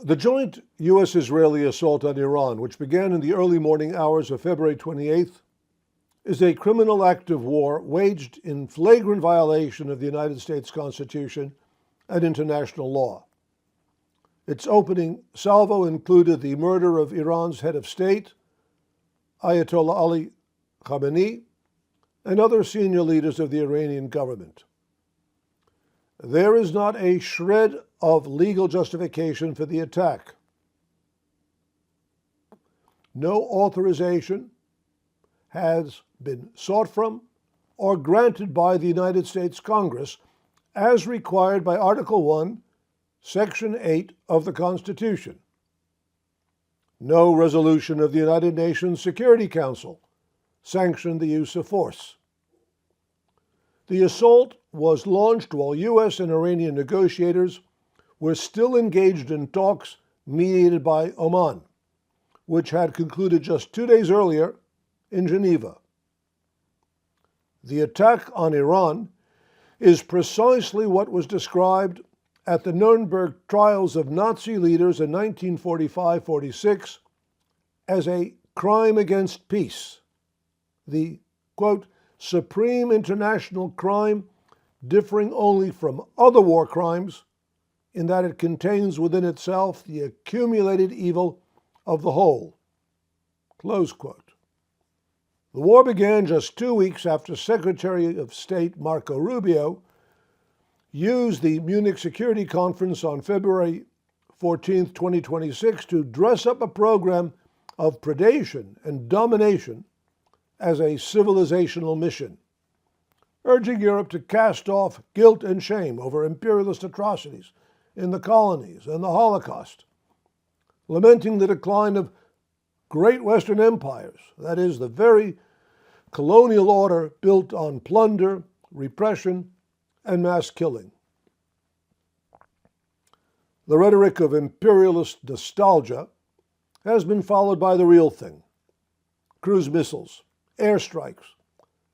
The joint U.S.-Israeli assault on Iran, which began in the early morning hours of February 28th, is a criminal act of war waged in flagrant violation of the United States Constitution and international law. Its opening salvo included the murder of Iran's head of state, Ayatollah Ali Khamenei, and other senior leaders of the Iranian government. There is not a shred of legal justification for the attack. No authorization has been sought from or granted by the United States Congress as required by Article 1, Section 8 of the Constitution. No resolution of the United Nations Security Council sanctioned the use of force. The assault was launched while U.S. and Iranian negotiators were still engaged in talks mediated by Oman, which had concluded just 2 days earlier in Geneva. The attack on Iran is precisely what was described at the Nuremberg trials of Nazi leaders in 1945-46 as a crime against peace, the, quote, supreme international crime differing only from other war crimes in that it contains within itself the accumulated evil of the whole, close quote. The war began just 2 weeks after Secretary of State Marco Rubio used the Munich Security Conference on February 14, 2026, to dress up a program of predation and domination as a civilizational mission, urging Europe to cast off guilt and shame over imperialist atrocities in the colonies and the Holocaust, lamenting the decline of great Western empires, that is, the very colonial order built on plunder, repression, and mass killing. The rhetoric of imperialist nostalgia has been followed by the real thing: cruise missiles, airstrikes,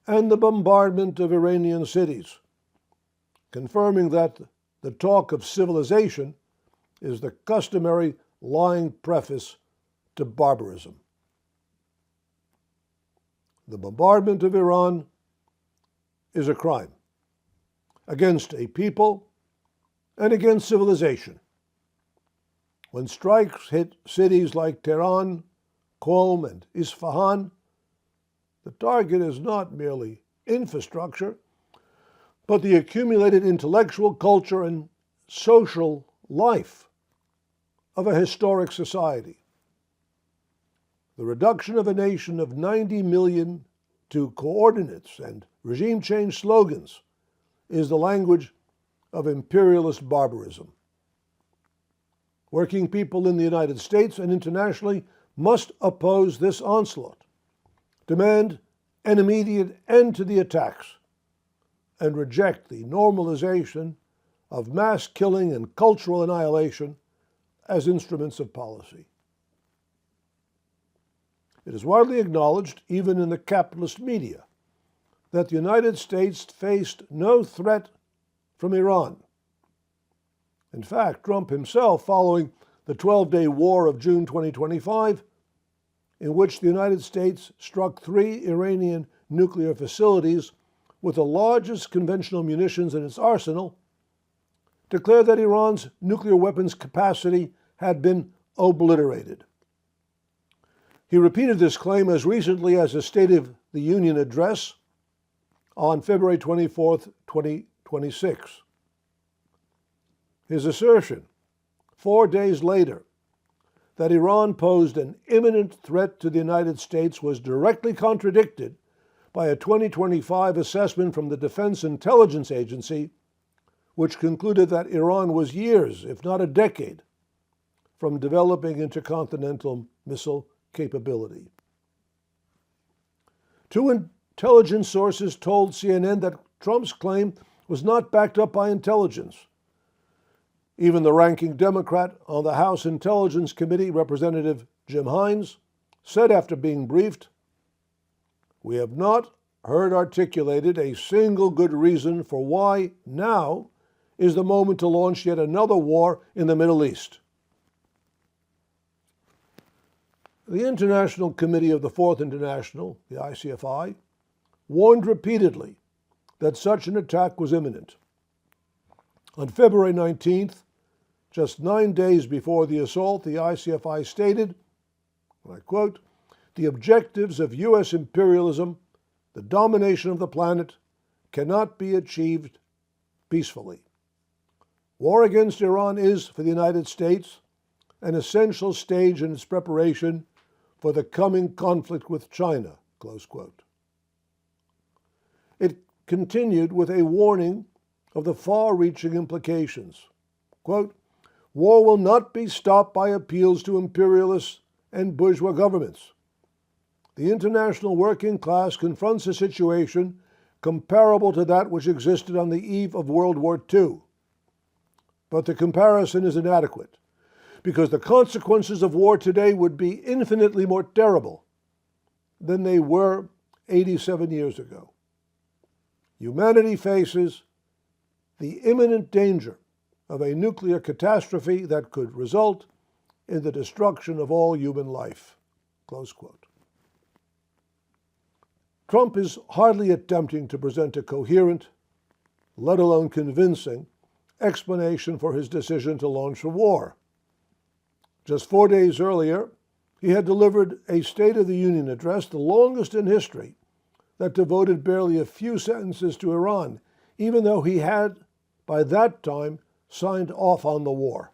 and the bombardment of Iranian cities, confirming that the talk of civilization is the customary lying preface to barbarism. The bombardment of Iran is a crime against a people and against civilization. When strikes hit cities like Tehran, Qom, and Isfahan, the target is not merely infrastructure, but the accumulated intellectual, culture, and social life of a historic society. The reduction of a nation of 90 million to coordinates and regime change slogans is the language of imperialist barbarism. Working people in the United States and internationally must oppose this onslaught, demand an immediate end to the attacks, and reject the normalization of mass killing and cultural annihilation as instruments of policy. It is widely acknowledged, even in the capitalist media, that the United States faced no threat from Iran. In fact, Trump himself, following the 12-day war of June 2025, in which the United States struck 3 Iranian nuclear facilities with the largest conventional munitions in its arsenal, declared that Iran's nuclear weapons capacity had been obliterated. He repeated this claim as recently as his State of the Union address on February 24, 2026. His assertion, 4 days later, that Iran posed an imminent threat to the United States was directly contradicted by a 2025 assessment from the Defense Intelligence Agency, which concluded that Iran was years, if not a decade, from developing intercontinental missile capability. 2 intelligence sources told CNN that Trump's claim was not backed up by intelligence. Even the ranking Democrat on the House Intelligence Committee, Representative Jim Hines, said after being briefed, "We have not heard articulated a single good reason for why now is the moment to launch yet another war in the Middle East." The International Committee of the Fourth International, the ICFI, warned repeatedly that such an attack was imminent. On February 19th, just 9 days before the assault, the ICFI stated, and I quote, "The objectives of U.S. imperialism, the domination of the planet, cannot be achieved peacefully. War against Iran is, for the United States, an essential stage in its preparation for the coming conflict with China," close quote. It continued with a warning of the far-reaching implications. Quote, "War will not be stopped by appeals to imperialists and bourgeois governments. The international working class confronts a situation comparable to that which existed on the eve of World War II. But the comparison is inadequate, because the consequences of war today would be infinitely more terrible than they were 87 years ago. Humanity faces the imminent danger of a nuclear catastrophe that could result in the destruction of all human life," close quote. Trump is hardly attempting to present a coherent, let alone convincing, explanation for his decision to launch a war. Just 4 days earlier, he had delivered a State of the Union address, the longest in history, that devoted barely a few sentences to Iran, even though he had, by that time, signed off on the war.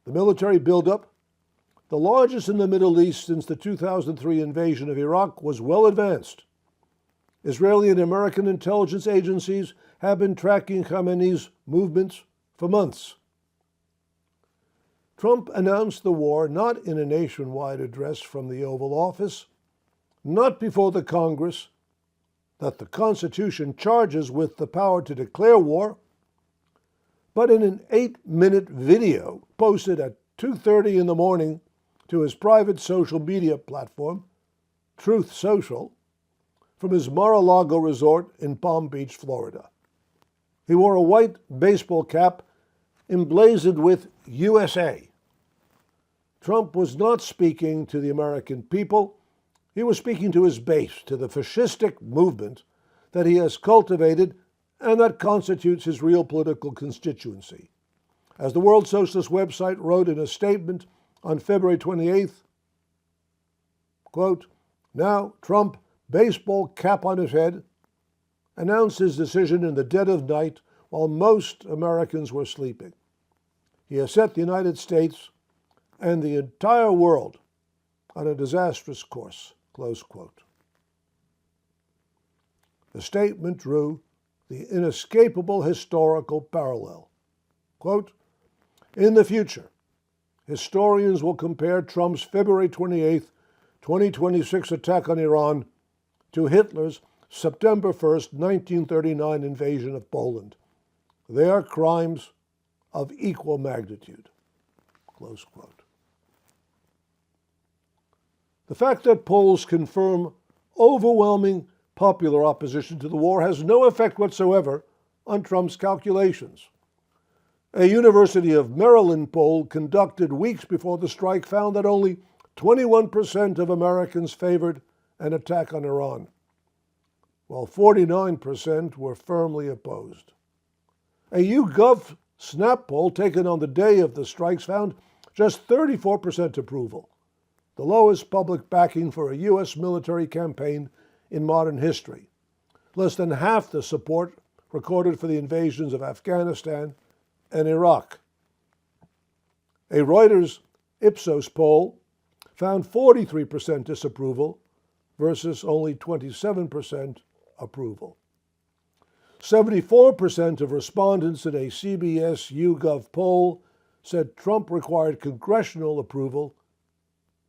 The military buildup, the largest in the Middle East since the 2003 invasion of Iraq, was well advanced. Israeli and American intelligence agencies have been tracking Khamenei's movements for months. Trump announced the war not in a nationwide address from the Oval Office, not before the Congress that the Constitution charges with the power to declare war, but in an 8-minute video posted at 2:30 in the morning to his private social media platform, Truth Social, from his Mar-a-Lago resort in Palm Beach, Florida. He wore a white baseball cap emblazoned with USA. Trump was not speaking to the American people. He was speaking to his base, to the fascistic movement that he has cultivated and that constitutes his real political constituency. As the World Socialist website wrote in a statement on February 28th, quote, "Now Trump, baseball cap on his head, announced his decision in the dead of night while most Americans were sleeping. He has set the United States and the entire world on a disastrous course," close quote. The statement drew the inescapable historical parallel. Quote, "In the future, historians will compare Trump's February 28, 2026 attack on Iran to Hitler's September 1st, 1939 invasion of Poland. They are crimes of equal magnitude," close quote. The fact that polls confirm overwhelming popular opposition to the war has no effect whatsoever on Trump's calculations. A University of Maryland poll conducted weeks before the strike found that only 21% of Americans favored an attack on Iran, while 49% were firmly opposed. A YouGov Snap poll taken on the day of the strikes found just 34% approval, the lowest public backing for a U.S. military campaign in modern history, less than half the support recorded for the invasions of Afghanistan and Iraq. A Reuters Ipsos poll found 43% disapproval versus only 27% approval. 74% of respondents in a CBS YouGov poll said Trump required congressional approval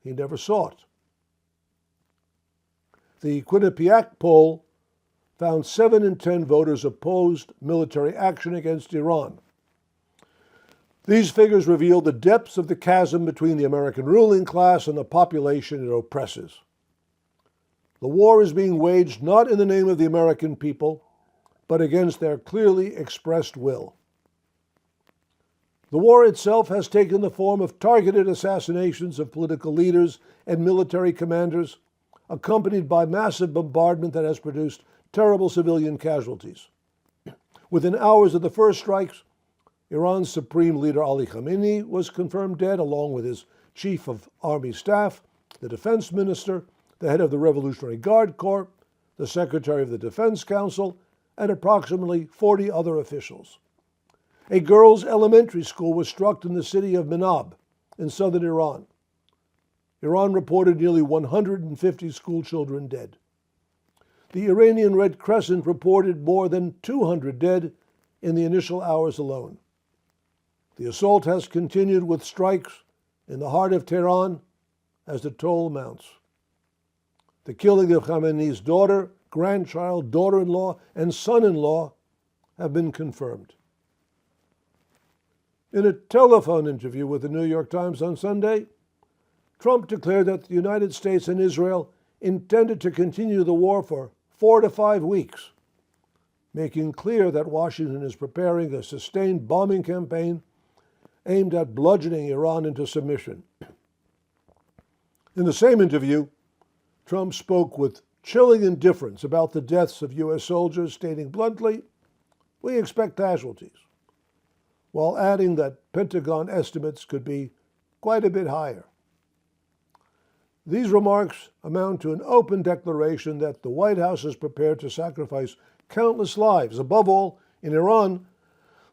he never sought. The Quinnipiac poll found 7 in 10 voters opposed military action against Iran. These figures reveal the depths of the chasm between the American ruling class and the population it oppresses. The war is being waged not in the name of the American people, but against their clearly expressed will. The war itself has taken the form of targeted assassinations of political leaders and military commanders, accompanied by massive bombardment that has produced terrible civilian casualties. Within hours of the first strikes, Iran's supreme leader Ali Khamenei was confirmed dead, along with his chief of army staff, the defense minister, the head of the Revolutionary Guard Corps, the secretary of the Defense Council, and approximately 40 other officials. A girls' elementary school was struck in the city of Manab in southern Iran. Iran reported nearly 150 school children dead. The Iranian Red Crescent reported more than 200 dead in the initial hours alone. The assault has continued with strikes in the heart of Tehran as the toll mounts. The killing of Khamenei's daughter, grandchild, daughter-in-law, and son-in-law have been confirmed. In a telephone interview with the New York Times on Sunday, Trump declared that the United States and Israel intended to continue the war for 4 to 5 weeks, making clear that Washington is preparing a sustained bombing campaign aimed at bludgeoning Iran into submission. In the same interview, Trump spoke with chilling indifference about the deaths of U.S. soldiers, stating bluntly, "We expect casualties," while adding that Pentagon estimates could be quite a bit higher. These remarks amount to an open declaration that the White House is prepared to sacrifice countless lives, above all in Iran,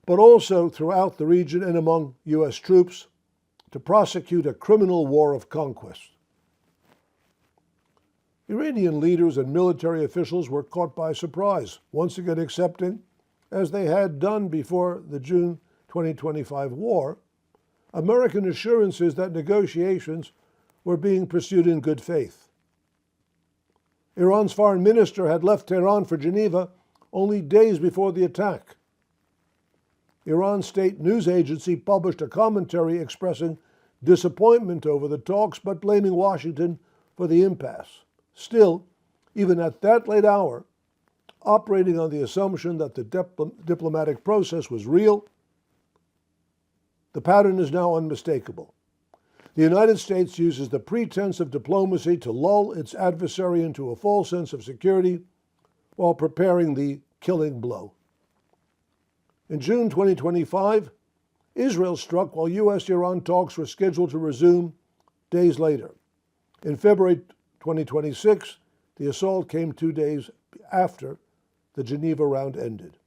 but also throughout the region and among U.S. troops, to prosecute a criminal war of conquest. Iranian leaders and military officials were caught by surprise, once again accepting, as they had done before the June 2025 war, American assurances that negotiations were being pursued in good faith. Iran's foreign minister had left Tehran for Geneva only days before the attack. Iran's state news agency published a commentary expressing disappointment over the talks, but blaming Washington for the impasse. Still, even at that late hour, operating on the assumption that the diplomatic process was real, the pattern is now unmistakable. The United States uses the pretense of diplomacy to lull its adversary into a false sense of security while preparing the killing blow. In June 2025, Israel struck while U.S.-Iran talks were scheduled to resume days later. In February 2026, the assault came 2 days after the Geneva round ended.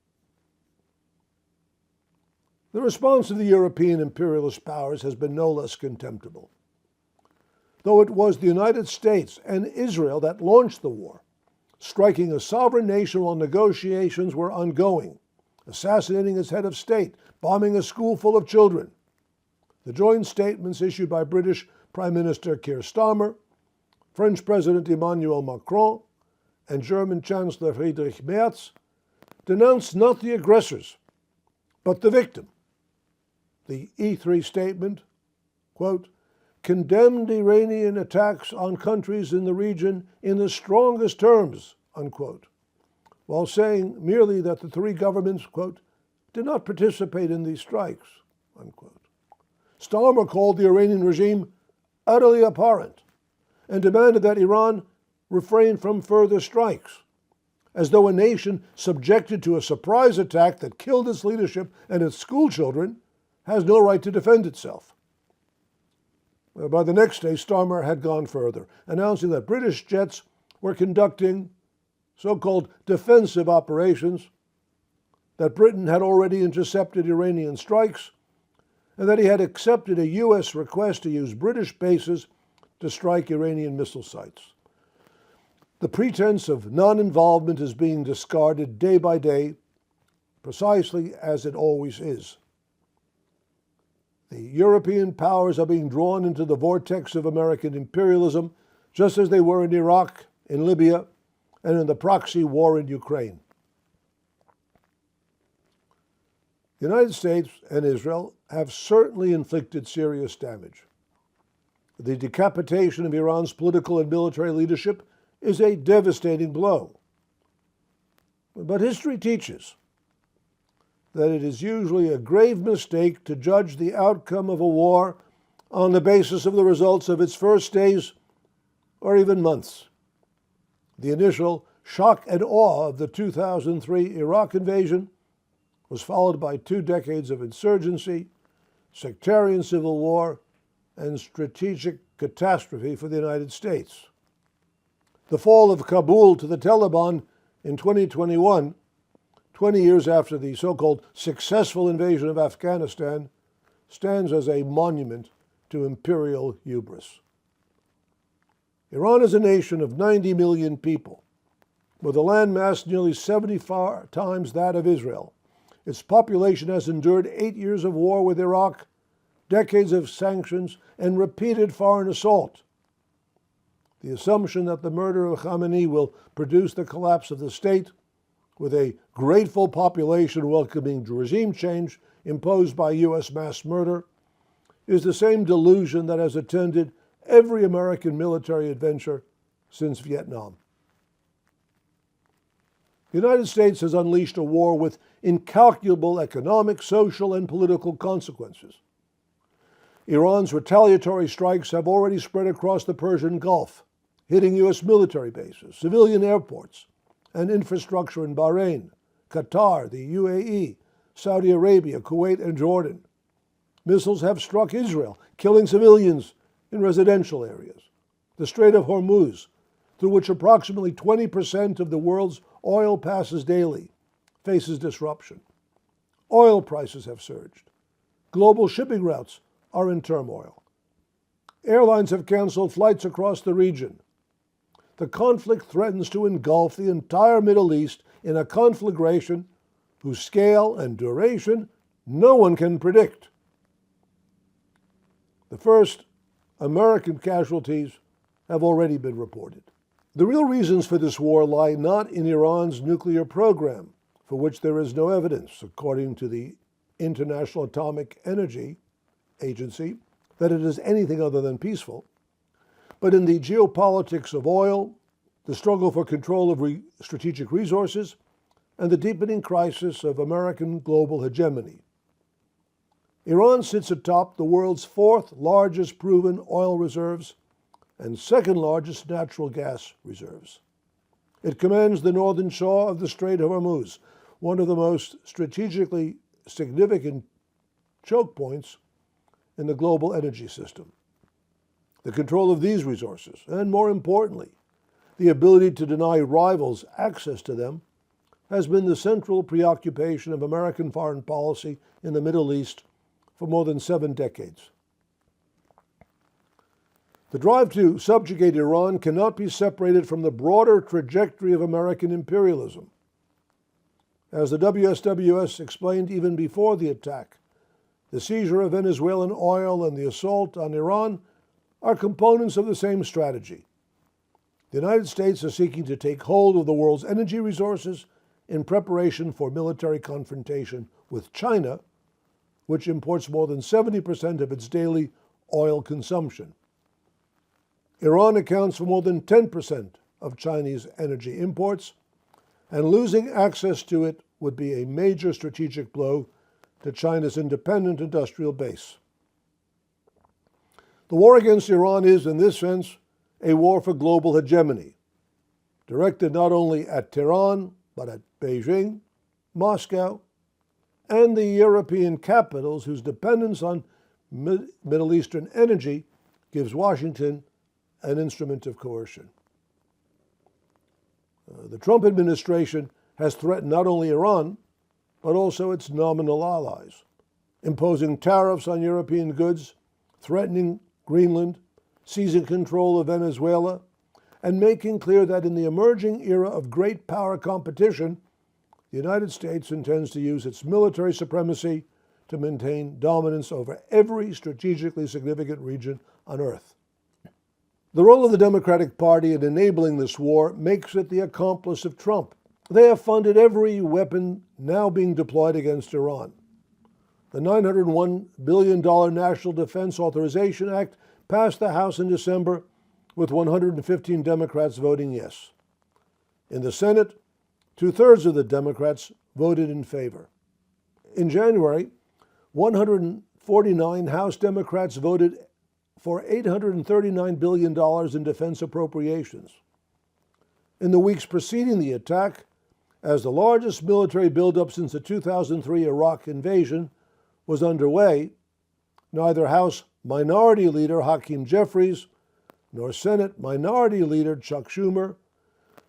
The response of the European imperialist powers has been no less contemptible. Though it was the United States and Israel that launched the war, striking a sovereign nation while negotiations were ongoing, assassinating its head of state, bombing a school full of children. The joint statements issued by British Prime Minister Keir Starmer, French President Emmanuel Macron, and German Chancellor Friedrich Merz denounced not the aggressors, but the victim. The E3 statement, quote, condemned Iranian attacks on countries in the region in the strongest terms, unquote, while saying merely that the three governments, quote, did not participate in these strikes, unquote. Starmer called the Iranian regime utterly abhorrent and demanded that Iran refrain from further strikes, as though a nation subjected to a surprise attack that killed its leadership and its schoolchildren has no right to defend itself. By the next day, Starmer had gone further, announcing that British jets were conducting so-called defensive operations, that Britain had already intercepted Iranian strikes, and that he had accepted a U.S. request to use British bases to strike Iranian missile sites. The pretense of non-involvement is being discarded day by day, precisely as it always is. The European powers are being drawn into the vortex of American imperialism, just as they were in Iraq, in Libya, and in the proxy war in Ukraine. The United States and Israel have certainly inflicted serious damage. The decapitation of Iran's political and military leadership is a devastating blow. But history teaches that it is usually a grave mistake to judge the outcome of a war on the basis of the results of its first days or even months. The initial shock and awe of the 2003 Iraq invasion was followed by 2 decades of insurgency, sectarian civil war, and strategic catastrophe for the United States. The fall of Kabul to the Taliban in 2021, 20 years after the so-called successful invasion of Afghanistan, stands as a monument to imperial hubris. Iran is a nation of 90 million people, with a landmass nearly 75 times that of Israel. Its population has endured 8 years of war with Iraq, decades of sanctions, and repeated foreign assault. The assumption that the murder of Khamenei will produce the collapse of the state, with a grateful population welcoming regime change imposed by U.S. mass murder, is the same delusion that has attended every American military adventure since Vietnam. The United States has unleashed a war with incalculable economic, social, and political consequences. Iran's retaliatory strikes have already spread across the Persian Gulf, hitting U.S. military bases, civilian airports, and infrastructure in Bahrain, Qatar, the UAE, Saudi Arabia, Kuwait, and Jordan. Missiles have struck Israel, killing civilians in residential areas. The Strait of Hormuz, through which approximately 20% of the world's oil passes daily, faces disruption. Oil prices have surged. Global shipping routes are in turmoil. Airlines have canceled flights across the region. The conflict threatens to engulf the entire Middle East in a conflagration whose scale and duration no one can predict. The first American casualties have already been reported. The real reasons for this war lie not in Iran's nuclear program, for which there is no evidence, according to the International Atomic Energy Agency, that it is anything other than peaceful, but in the geopolitics of oil, the struggle for control of strategic resources, and the deepening crisis of American global hegemony. Iran sits atop the world's 4th largest proven oil reserves and 2nd largest natural gas reserves. It commands the northern shore of the Strait of Hormuz, one of the most strategically significant choke points in the global energy system. The control of these resources, and more importantly, the ability to deny rivals access to them, has been the central preoccupation of American foreign policy in the Middle East for more than 7 decades. The drive to subjugate Iran cannot be separated from the broader trajectory of American imperialism. As the WSWS explained even before the attack, the seizure of Venezuelan oil and the assault on Iran are components of the same strategy. The United States is seeking to take hold of the world's energy resources in preparation for military confrontation with China, which imports more than 70% of its daily oil consumption. Iran accounts for more than 10% of Chinese energy imports, and losing access to it would be a major strategic blow to China's independent industrial base. The war against Iran is, in this sense, a war for global hegemony, directed not only at Tehran, but at Beijing, Moscow, and the European capitals whose dependence on Middle Eastern energy gives Washington an instrument of coercion. The Trump administration has threatened not only Iran, but also its nominal allies, imposing tariffs on European goods, threatening Greenland, seizing control of Venezuela, and making clear that in the emerging era of great power competition, the United States intends to use its military supremacy to maintain dominance over every strategically significant region on Earth. The role of the Democratic Party in enabling this war makes it the accomplice of Trump. They have funded every weapon now being deployed against Iran. The $901 billion National Defense Authorization Act passed the House in December, with 115 Democrats voting yes. In the Senate, 2/3 of the Democrats voted in favor. In January, 149 House Democrats voted for $839 billion in defense appropriations. In the weeks preceding the attack, as the largest military buildup since the 2003 Iraq invasion was underway, neither House Minority Leader Hakeem Jeffries, nor Senate Minority Leader Chuck Schumer,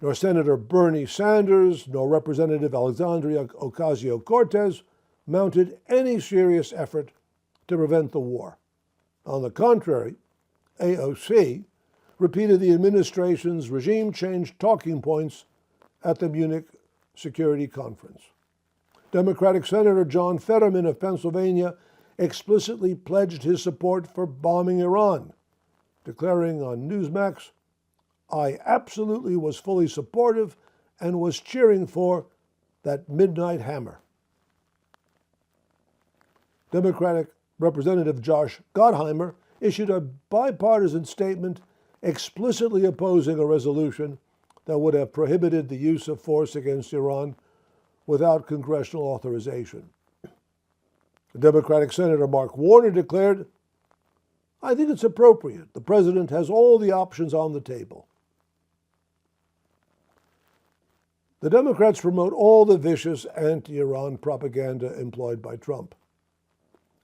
nor Senator Bernie Sanders, nor Representative Alexandria Ocasio-Cortez mounted any serious effort to prevent the war. On the contrary, AOC repeated the administration's regime change talking points at the Munich Security Conference. Democratic Senator John Fetterman of Pennsylvania explicitly pledged his support for bombing Iran, declaring on Newsmax, "I absolutely was fully supportive and was cheering for that midnight hammer." Democratic Representative Josh Gottheimer issued a bipartisan statement explicitly opposing a resolution that would have prohibited the use of force against Iran without congressional authorization. Democratic Senator Mark Warner declared, "I think it's appropriate. The president has all the options on the table." The Democrats promote all the vicious anti-Iran propaganda employed by Trump.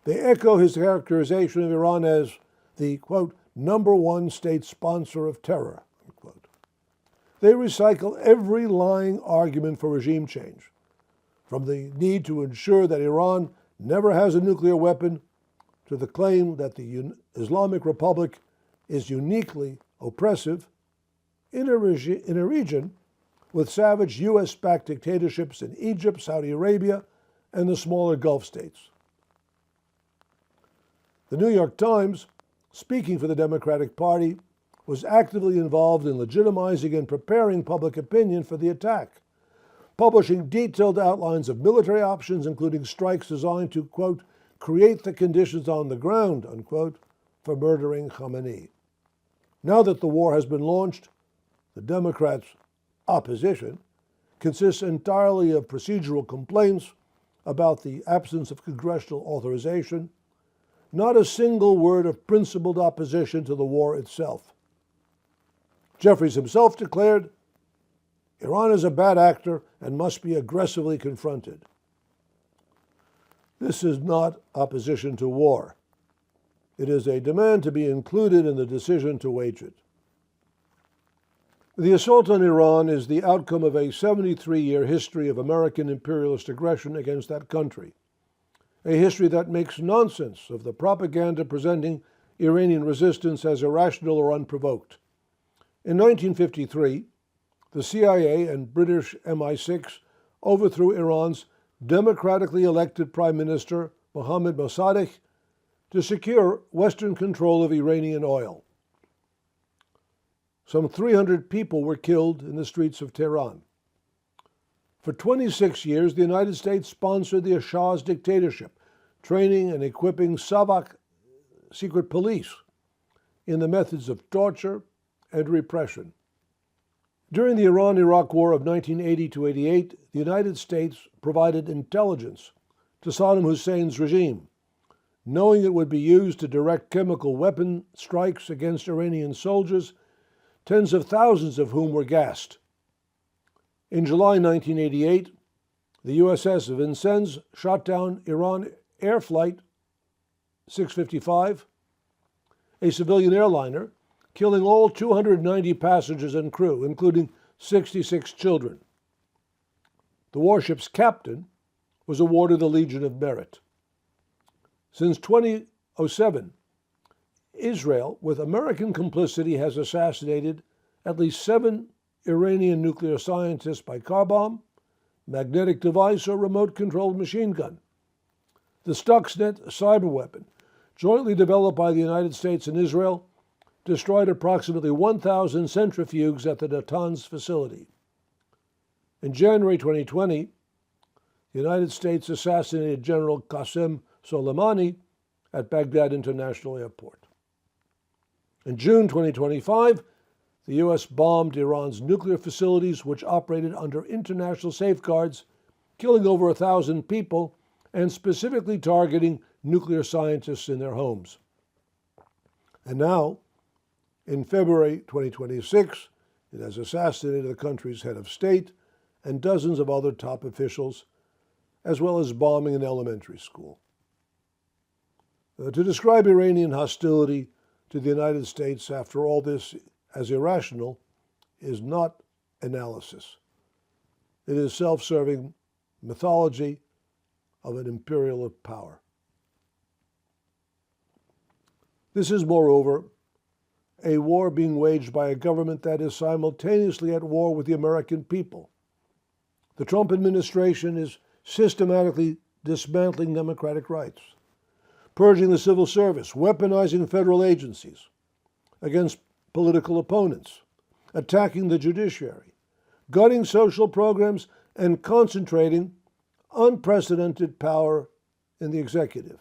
They echo his characterization of Iran as the, quote, #1 state sponsor of terror, unquote. They recycle every lying argument for regime change, from the need to ensure that Iran never has a nuclear weapon to the claim that the Islamic Republic is uniquely oppressive in a region with savage U.S.-backed dictatorships in Egypt, Saudi Arabia, and the smaller Gulf states. The New York Times, speaking for the Democratic Party, was actively involved in legitimizing and preparing public opinion for the attack, publishing detailed outlines of military options, including strikes designed to, quote, create the conditions on the ground, unquote, for murdering Khamenei. Now that the war has been launched, the Democrats' opposition consists entirely of procedural complaints about the absence of congressional authorization, not a single word of principled opposition to the war itself. Jeffries himself declared, "Iran is a bad actor and must be aggressively confronted." This is not opposition to war. It is a demand to be included in the decision to wage it. The assault on Iran is the outcome of a 73-year history of American imperialist aggression against that country, a history that makes nonsense of the propaganda presenting Iranian resistance as irrational or unprovoked. In 1953, the CIA and British MI6 overthrew Iran's democratically elected Prime Minister Mohammad Mossadegh to secure Western control of Iranian oil. Some 300 people were killed in the streets of Tehran. For 26 years, the United States sponsored the Shah's dictatorship, training and equipping Savak secret police in the methods of torture and repression. During the Iran-Iraq War of 1980-88, the United States provided intelligence to Saddam Hussein's regime, knowing it would be used to direct chemical weapon strikes against Iranian soldiers, tens of thousands of whom were gassed. In July 1988, the USS Vincennes shot down Iran Air Flight 655, a civilian airliner, killing all 290 passengers and crew, including 66 children. The warship's captain was awarded the Legion of Merit. Since 2007, Israel, with American complicity, has assassinated at least 7 Iranian nuclear scientists by car bomb, magnetic device, or remote-controlled machine gun. The Stuxnet cyber weapon, jointly developed by the United States and Israel, destroyed approximately 1,000 centrifuges at the Natanz facility. In January 2020, the United States assassinated General Qasem Soleimani at Baghdad International Airport. In June 2025, the U.S. bombed Iran's nuclear facilities, which operated under international safeguards, killing over 1,000 people and specifically targeting nuclear scientists in their homes. And now, in February 2026, it has assassinated the country's head of state and dozens of other top officials, as well as bombing an elementary school. To describe Iranian hostility to the United States after all this as irrational is not analysis. It is self-serving mythology of an imperial power. This is, moreover, a war being waged by a government that is simultaneously at war with the American people. The Trump administration is systematically dismantling democratic rights, purging the civil service, weaponizing federal agencies against political opponents, attacking the judiciary, gutting social programs, and concentrating unprecedented power in the executive.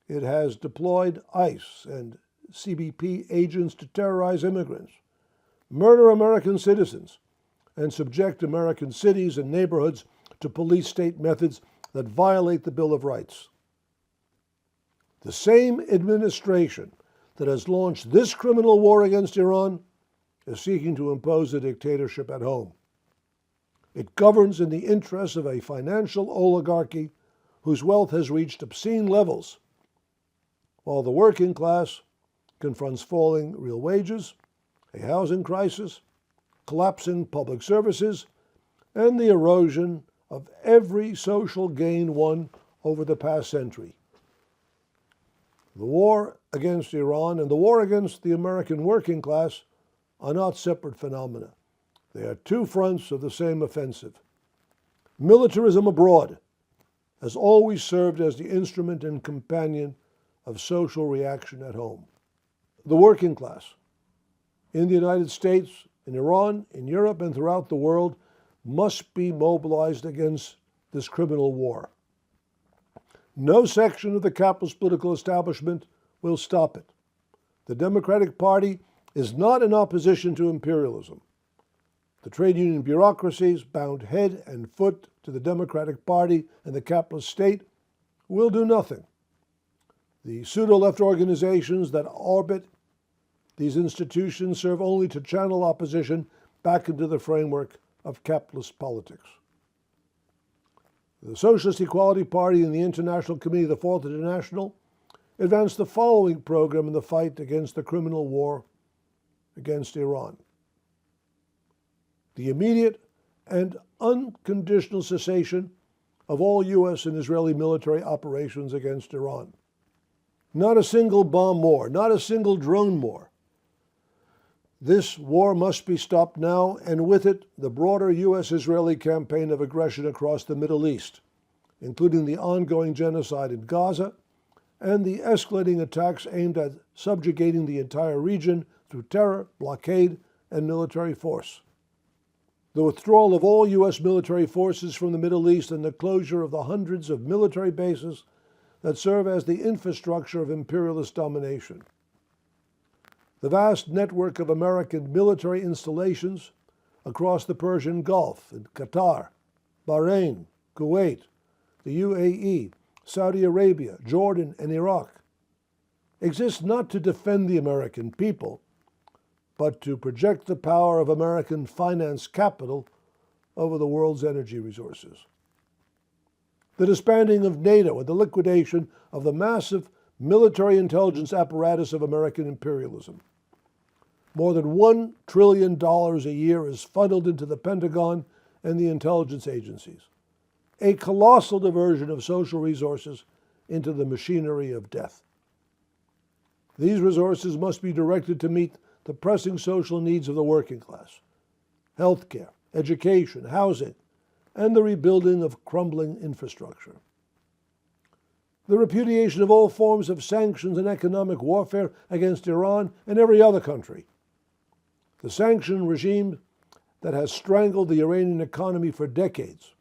It has deployed ICE and CBP agents to terrorize immigrants, murder American citizens, and subject American cities and neighborhoods to police state methods that violate the Bill of Rights. The same administration that has launched this criminal war against Iran is seeking to impose a dictatorship at home. It governs in the interests of a financial oligarchy whose wealth has reached obscene levels, while the working class confronts falling real wages, a housing crisis, collapsing public services, and the erosion of every social gain won over the past century. The war against Iran and the war against the American working class are not separate phenomena. They are two fronts of the same offensive. Militarism abroad has always served as the instrument and companion of social reaction at home. The working class in the United States, in Iran, in Europe, and throughout the world must be mobilized against this criminal war. No section of the capitalist political establishment will stop it. The Democratic Party is not in opposition to imperialism. The trade union bureaucracies, bound head and foot to the Democratic Party and the capitalist state, will do nothing. The pseudo-left organizations that orbit these institutions serve only to channel opposition back into the framework of capitalist politics. The Socialist Equality Party and the International Committee of the Fourth International advanced the following program in the fight against the criminal war against Iran: the immediate and unconditional cessation of all U.S. and Israeli military operations against Iran. Not a single bomb more, not a single drone more. This war must be stopped now, and with it, the broader U.S.-Israeli campaign of aggression across the Middle East, including the ongoing genocide in Gaza and the escalating attacks aimed at subjugating the entire region through terror, blockade, and military force. The withdrawal of all U.S. military forces from the Middle East and the closure of the hundreds of military bases that serve as the infrastructure of imperialist domination. The vast network of American military installations across the Persian Gulf, in Qatar, Bahrain, Kuwait, the UAE, Saudi Arabia, Jordan, and Iraq exists not to defend the American people, but to project the power of American finance capital over the world's energy resources. The disbanding of NATO and the liquidation of the massive military intelligence apparatus of American imperialism. More than $1 trillion a year is funneled into the Pentagon and the intelligence agencies, a colossal diversion of social resources into the machinery of death. These resources must be directed to meet the pressing social needs of the working class: healthcare, education, housing, and the rebuilding of crumbling infrastructure. The repudiation of all forms of sanctions and economic warfare against Iran and every other country. The sanction regime that has strangled the Iranian economy for decades,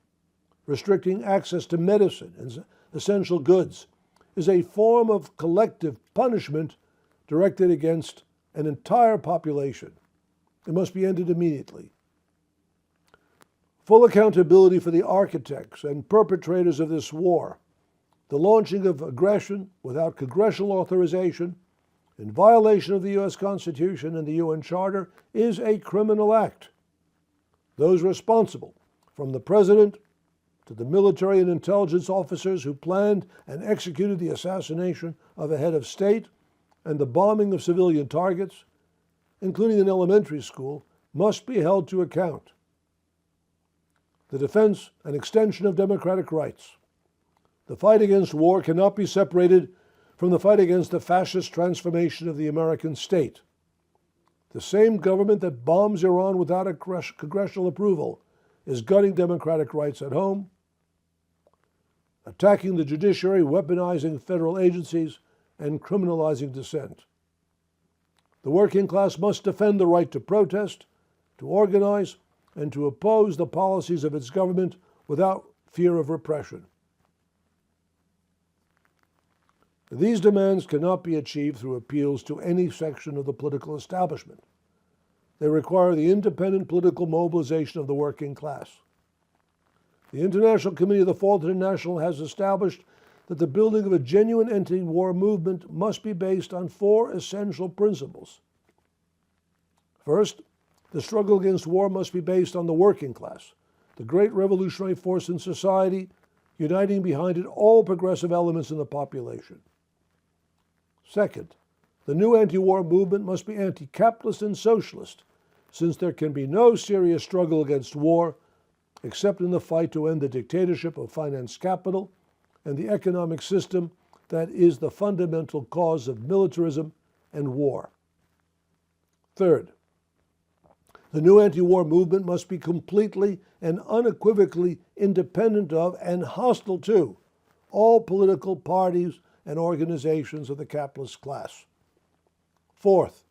restricting access to medicine and essential goods, is a form of collective punishment directed against an entire population. It must be ended immediately. Full accountability for the architects and perpetrators of this war, the launching of aggression without congressional authorization, in violation of the U.S. Constitution and the UN Charter, is a criminal act. Those responsible, from the President to the military and intelligence officers who planned and executed the assassination of a head of state and the bombing of civilian targets, including an elementary school, must be held to account. The defense and extension of democratic rights. The fight against war cannot be separated from the fight against the fascist transformation of the American state. The same government that bombs Iran without a congressional approval is gutting democratic rights at home, attacking the judiciary, weaponizing federal agencies, and criminalizing dissent. The working class must defend the right to protest, to organize, and to oppose the policies of its government without fear of repression. These demands cannot be achieved through appeals to any section of the political establishment. They require the independent political mobilization of the working class. The International Committee of the Fourth International has established that the building of a genuine anti-war movement must be based on four essential principles. First, the struggle against war must be based on the working class, the great revolutionary force in society, uniting behind it all progressive elements in the population. Second, the new anti-war movement must be anti-capitalist and socialist, since there can be no serious struggle against war except in the fight to end the dictatorship of finance capital and the economic system that is the fundamental cause of militarism and war. Third, the new anti-war movement must be completely and unequivocally independent of and hostile to all political parties and organizations of the capitalist class. Fourth,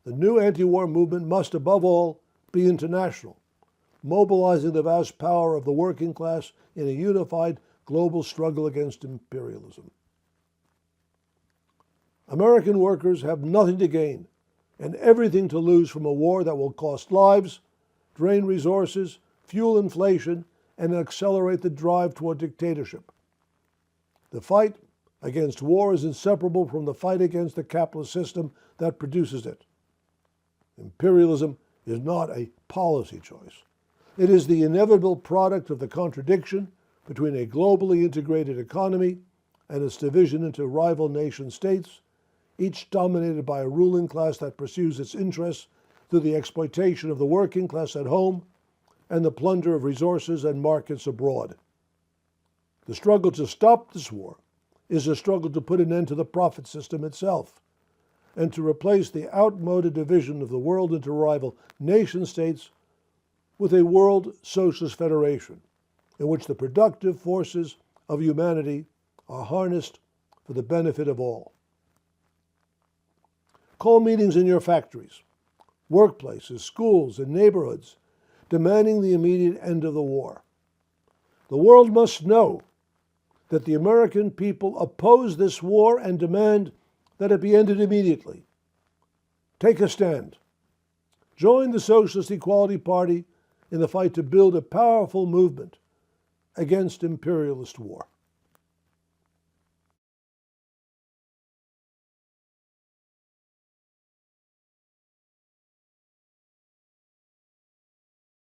the new anti-war movement must, above all, be international, mobilizing the vast power of the working class in a unified global struggle against imperialism. American workers have nothing to gain and everything to lose from a war that will cost lives, drain resources, fuel inflation, and accelerate the drive toward dictatorship. The fight against war is inseparable from the fight against the capitalist system that produces it. Imperialism is not a policy choice. It is the inevitable product of the contradiction between a globally integrated economy and its division into rival nation-states, each dominated by a ruling class that pursues its interests through the exploitation of the working class at home and the plunder of resources and markets abroad. The struggle to stop this war is a struggle to put an end to the profit system itself and to replace the outmoded division of the world into rival nation-states with a world socialist federation in which the productive forces of humanity are harnessed for the benefit of all. Call meetings in your factories, workplaces, schools, and neighborhoods, demanding the immediate end of the war. The world must know that the American people oppose this war and demand that it be ended immediately. Take a stand. Join the Socialist Equality Party in the fight to build a powerful movement against imperialist war.